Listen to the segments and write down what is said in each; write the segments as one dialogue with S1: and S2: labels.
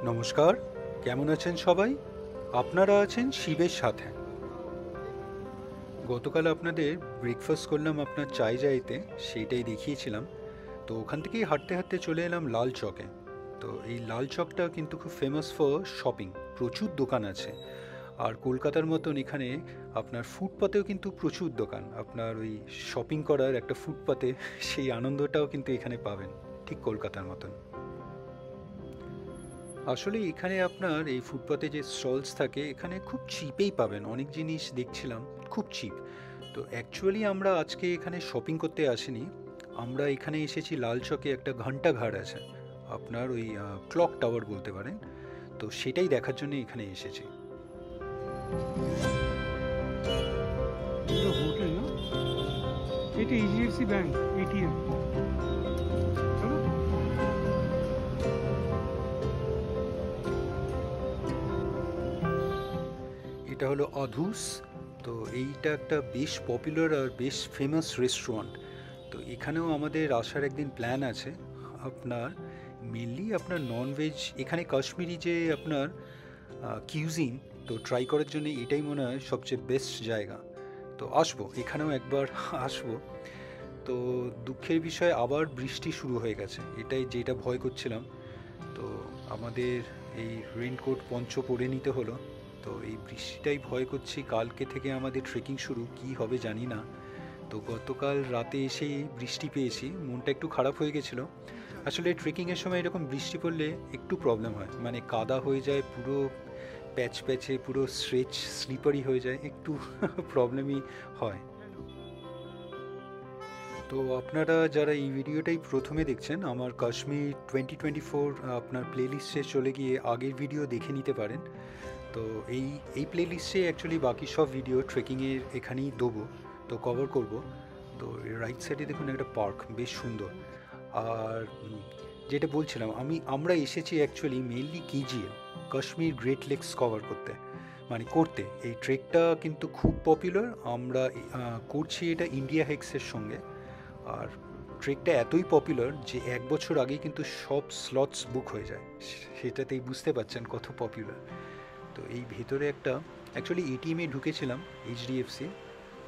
S1: নমস্কার, কেমন আছেন সবাই? আপনারা আছেন শিবের সাথে। গতকাল আপনাদের ব্রেকফাস্ট করলাম আপনার চাই জাইতে, সেইটাই দেখিয়েছিলাম। তো ওখান থেকেই হাঁটতে হাঁটতে চলে এলাম লাল চকে। তো এই লাল চকটা কিন্তু খুব ফেমাস ফর শপিং, প্রচুর দোকান আছে। আর কলকাতার মতন এখানে আপনার ফুটপাতেও কিন্তু প্রচুর দোকান। আপনার ওই শপিং করার একটা ফুটপাতে সেই আনন্দটাও কিন্তু এখানে পাবেন, ঠিক কলকাতার মতন। আসলে এখানে আপনার এই ফুটপাতে যে স্টলস থাকে এখানে খুব চিপেই পাবেন, অনেক জিনিস দেখছিলাম খুব চিপ। তো অ্যাকচুয়ালি আমরা আজকে এখানে শপিং করতে আসিনি, আমরা এখানে এসেছি লাল চকে একটা ঘন্টাঘর আছে, আপনার ওই ক্লক টাওয়ার বলতে পারেন। তো সেটাই দেখার জন্য এখানে এসেছি।
S2: এগুলো হোটেল না? এটা এইচডিএফসি ব্যাংক এটিএম। চলো।
S1: এটা হলো অধুস। তো এইটা একটা বেশ পপুলার আর বেশ ফেমাস রেস্টুরেন্ট। তো এখানেও আমাদের আসার একদিন প্ল্যান আছে। আপনার মেনলি আপনার ননভেজ, এখানে কাশ্মীরি যে আপনার কিউজিন, তো ট্রাই করার জন্য এটাই মনে হয় সবচেয়ে বেস্ট জায়গা। তো আসবো এখানেও একবার আসবো। তো দুঃখের বিষয় আবার বৃষ্টি শুরু হয়ে গেছে, এটাই যেটা ভয় করছিলাম। তো আমাদের এই রেনকোট পঞ্চ পরে নিতে হলো। তো এই বৃষ্টিটাই ভয় করছি, কালকে থেকে আমাদের ট্রেকিং শুরু, কি হবে জানি না। তো গতকাল রাতে এসেই বৃষ্টি পেয়েছি, মনটা একটু খারাপ হয়ে গেছিলো। আসলে ট্রেকিংয়ের সময় এরকম বৃষ্টি পড়লে একটু প্রবলেম হয়, মানে কাদা হয়ে যায় পুরো, প্যাচ প্যাচে পুরো স্ট্রেচ স্লিপারি হয়ে যায়, একটু প্রবলেমই হয়। তো আপনারা যারা এই ভিডিওটাই প্রথমে দেখছেন, আমার কাশ্মীর 2024 আপনার প্লেলিস্টে চলে গিয়ে আগের ভিডিও দেখে নিতে পারেন। তো এই এই প্লেলিস্টে অ্যাকচুয়ালি বাকি সব ভিডিও ট্রেকিংয়ের এখানেই দেবো, তো কভার করব। তো রাইট সাইডে দেখুন একটা পার্ক, বেশ সুন্দর। আর যেটা বলছিলাম, আমরা এসেছি actually mainly KGL, Kashmir Great Lakes cover করতে, মানে করতে। এই ট্রেকটা কিন্তু খুব পপুলার, আমরা করছি এটা ইন্ডিয়া হেক্সের সঙ্গে। আর ট্রেকটা এতই পপুলার যে 1 বছর আগেই কিন্তু সব স্লটস বুক হয়ে যায়, সেটাতেই বুঝতে পারছেন কত পপুলার। তো এই ভেতরে একটা অ্যাকচুয়ালি এটিএমে ঢুকেছিলাম এইচডিএফসি।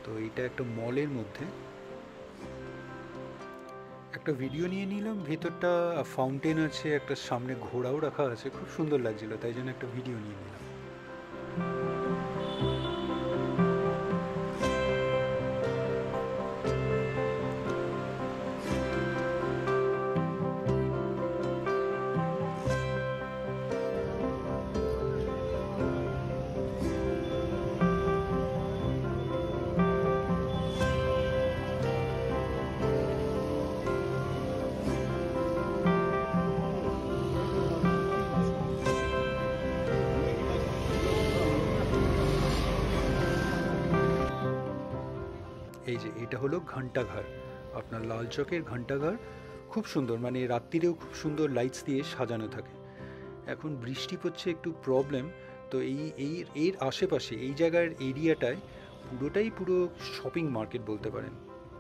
S1: তো এটা একটা মলের মধ্যে, একটা ভিডিও নিয়ে নিলাম। ভেতরটা ফাউন্টেন আছে, একটা সামনে ঘোড়াও রাখা আছে, খুব সুন্দর লাগছিল, তাই জন্য একটা ভিডিও নিয়ে নিলাম। এই যে এটা হলো ঘন্টাঘর, আপনার লাল চকের ঘন্টাঘর। খুব সুন্দর, মানে রাত্রিরেও খুব সুন্দর লাইটস দিয়ে সাজানো থাকে। এখন বৃষ্টি পড়ছে, একটু প্রবলেম। তো এর আশেপাশে এই জায়গার এরিয়াটায় পুরোটাই পুরো শপিং মার্কেট বলতে পারেন,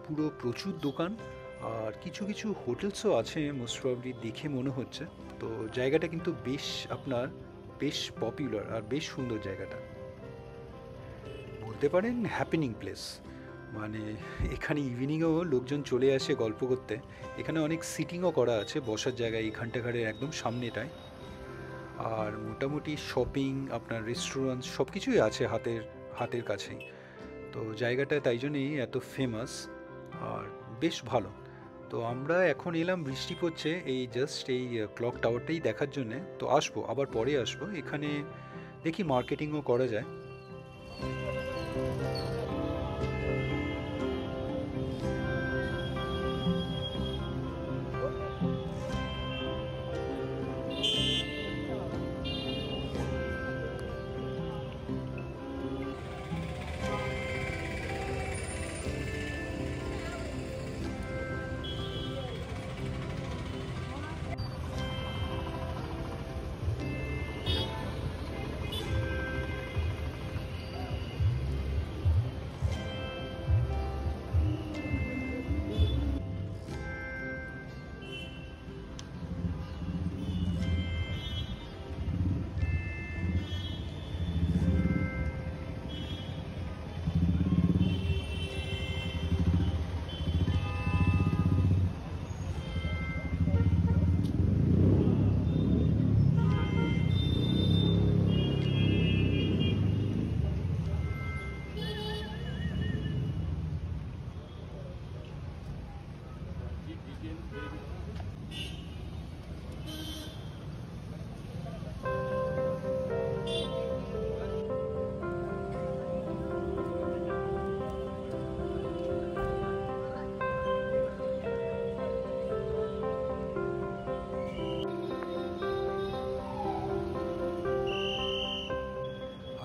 S1: পুরো প্রচুর দোকান। আর কিছু কিছু হোটেলসও আছে মোস্ট প্রবলি, দেখে মনে হচ্ছে। তো জায়গাটা কিন্তু বেশ আপনার বেশ পপুলার আর বেশ সুন্দর জায়গাটা, বলতে পারেন হ্যাপেনিং প্লেস। মানে এখানে ইভিনিংয়েও লোকজন চলে আসে গল্প করতে। এখানে অনেক সিটিংও করা আছে, বসার জায়গায় এই ঘন্টাঘরের একদম সামনেটায়। আর মোটামুটি শপিং, আপনার রেস্টুরেন্ট সব কিছুই আছে হাতের হাতের কাছেই। তো জায়গাটা তাই জন্যই এত ফেমাস আর বেশ ভালো। তো আমরা এখন এলাম, বৃষ্টি পড়ছে, এই জাস্ট এই ক্লক টাওয়ারটাই দেখার জন্যে। তো আসবো, আবার পরে আসবো এখানে, দেখি মার্কেটিংও করা যায়।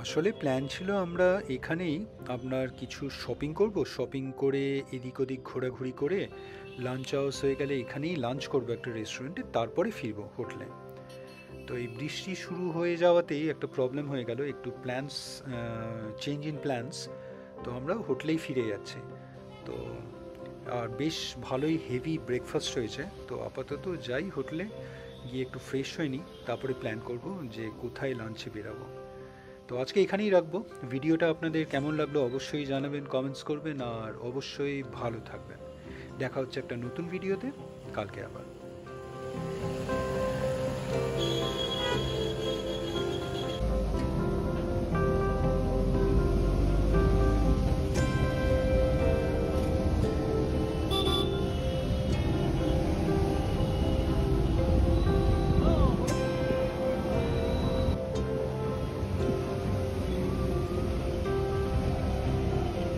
S1: আসলে প্ল্যান ছিল আমরা এখানেই আপনার কিছু শপিং করব, শপিং করে এদিক ওদিক ঘোরাঘুরি করে লাঞ্চ আওয়ার্স হয়ে গেলে এখানেই লাঞ্চ করবো একটা রেস্টুরেন্টে, তারপরে ফিরবো হোটেলে। তো এই বৃষ্টি শুরু হয়ে যাওয়াতেই একটা প্রবলেম হয়ে গেল, একটু প্ল্যানস চেঞ্জ ইন প্ল্যানস। তো আমরা হোটেলেই ফিরে যাচ্ছি। তো আর বেশ ভালোই হেভি ব্রেকফাস্ট হয়েছে। তো আপাতত যাই হোটেলে গিয়ে একটু ফ্রেশ হয়ে নিই, তারপরে প্ল্যান করব যে কোথায় লাঞ্চে বেরাবো। তো আজকে এখানেই রাখবো। ভিডিওটা আপনাদের কেমন লাগলো অবশ্যই জানাবেন, কমেন্টস করবেন, আর অবশ্যই ভালো থাকবেন। দেখা হচ্ছে একটা নতুন ভিডিওতে কালকে আবার।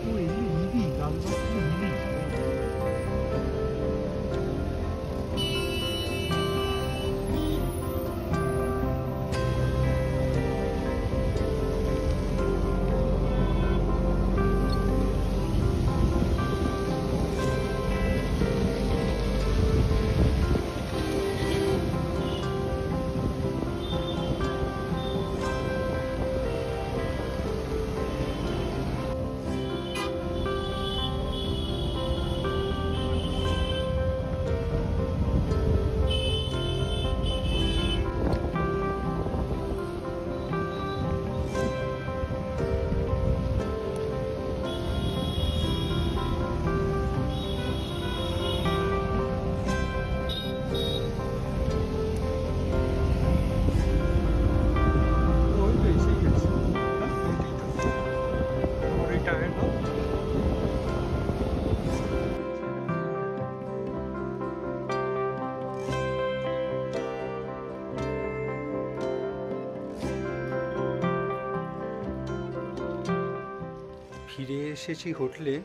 S2: ও এগুলো ইভি, লালবাগ ইভি। ওই তো এসেই গেছে। আমার এই টায়ার দাও।
S1: ফিরে এসেছি হোটেলে।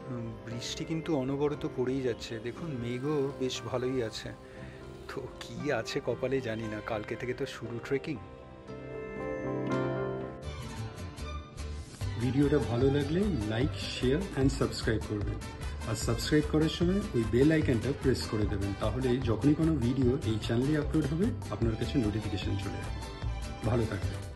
S1: বৃষ্টি কিন্তু অনবরত পড়েই যাচ্ছে, দেখুন মেঘও বেশ ভালোই আছে। তো কি আছে কপালে জানি না, কালকে থেকে তো শুরু ট্রেকিং। ভিডিওটা ভালো লাগলে লাইক, শেয়ার অ্যান্ড সাবস্ক্রাইব করবেন। আর সাবস্ক্রাইব করার সময় ওই বেল আইকনটা প্রেস করে দেবেন, তাহলে যখনই কোনো ভিডিও এই চ্যানেলে আপলোড হবে আপনার কাছে নোটিফিকেশন চলে যাবে। ভালো থাকবেন।